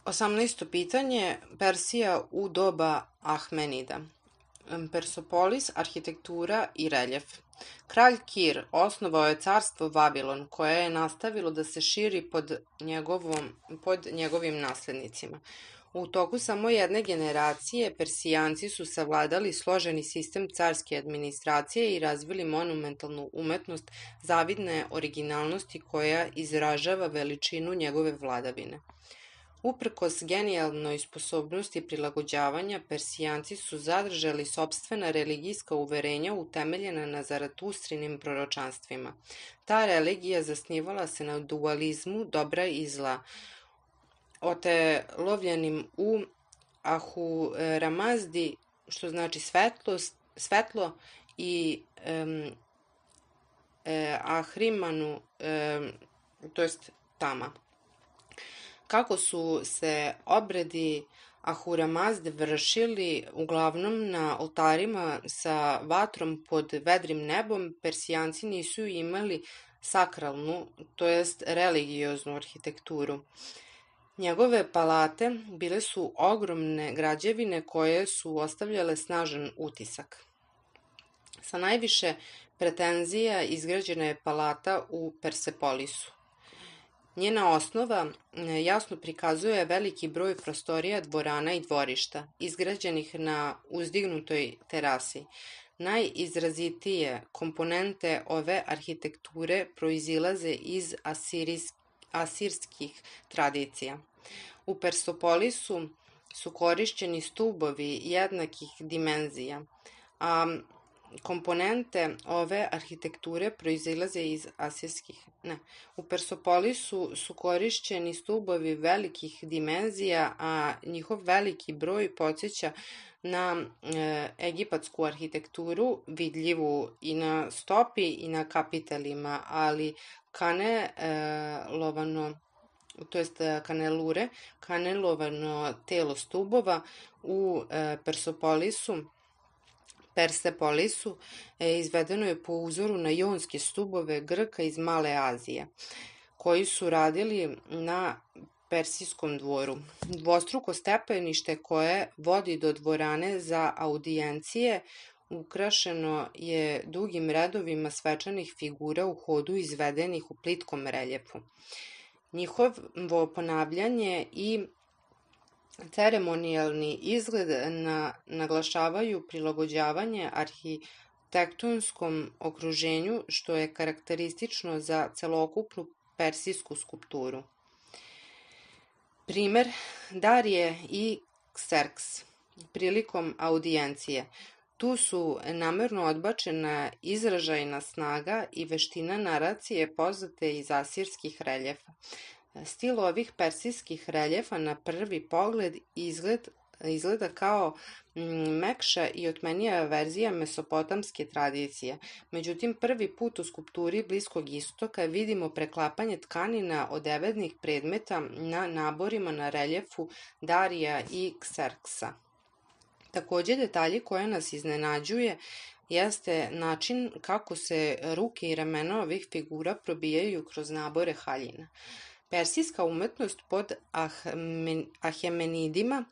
18. pitanje, Persija u doba Ahmenida. Persepolis, arhitektura i reljef. Kralj Kir osnovao je carstvo Vavilon, koje je nastavilo da se širi pod njegovim naslednicima. U toku samo jedne generacije Persijanci su savladali složeni sistem carske administracije i razvili monumentalnu umetnost zavidne originalnosti koja izražava veličinu njegove vladavine. Uprkos genijalnoj sposobnosti prilagođavanja, Persijanci su zadržali sopstvena religijska uverenja utemeljena na zaratustrinim proročanstvima. Ta religija zasnivala se na dualizmu dobra i zla, otelovljenim u Ahuramazdi, što znači svetlo, i Ahrimanu, to jest tama. Kako su se obredi Ahuramazde vršili uglavnom na oltarima sa vatrom pod vedrim nebom, Persijanci nisu imali sakralnu, to jest religioznu arhitekturu. Njegove palate bile su ogromne građevine koje su ostavljale snažan utisak. Sa najviše pretenzija izgrađena je palata u Persepolisu. Njena osnova jasno prikazuje veliki broj prostorija, dvorana i dvorišta, izgrađenih na uzdignutoj terasi. Najizrazitije komponente ove arhitekture proizilaze iz asirskih tradicija. U Persepolisu su korišćeni stubovi jednakih dimenzija, a komponente ove arhitekture proizilaze iz U Persepolisu su korišćeni stubovi velikih dimenzija, a njihov veliki broj podsjeća na egipatsku arhitekturu, vidljivu i na stopi i na kapitelima, ali kanelovano telo stubova u Persepolisu izvedeno je po uzoru na jonske stubove Grka iz Male Azije, koji su radili na Persijskom dvoru. Dvostruko stepenište koje vodi do dvorane za audijencije ukrašeno je dugim redovima svečanih figura u hodu izvedenih u plitkom reljefu. Njihovo ponavljanje i ceremonijalni izgled naglašavaju prilagođavanje arhitektonskom okruženju, što je karakteristično za celokupnu persijsku skulpturu. Primer Darije i Kserks prilikom audijencije. Tu su namerno odbačena izražajna snaga i veština naracije poznate iz asirskih reljefa. Stil ovih persijskih reljefa na prvi pogled izgleda kao mekša i otmenija verzija mesopotamske tradicije. Međutim, prvi put u skulpturi Bliskog istoka vidimo preklapanje tkanina odevednih predmeta na naborima na reljefu Darija i Kserksa. Takođe, detalji koje nas iznenađuje jeste način kako se ruke i ramena ovih figura probijaju kroz nabore haljina. Persijska umetnost pod Ahamenidima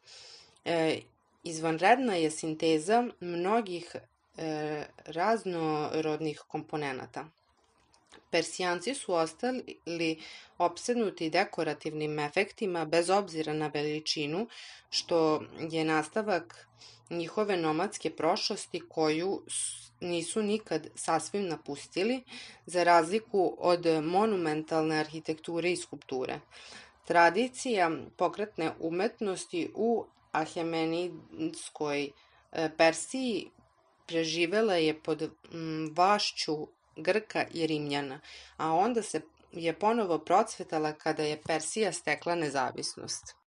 izvanredna je sinteza mnogih raznorodnih komponenata. Persijanci su ostali opsednuti dekorativnim efektima bez obzira na veličinu, što je nastavak njihove nomadske prošlosti koju nisu nikad sasvim napustili, za razliku od monumentalne arhitekture i skulpture. Tradicija pokretne umetnosti u Ahamenidskoj Persiji preživela je pod vlašću Grka i Rimljana, a onda je ponovo procvetala kada je Persija stekla nezavisnost.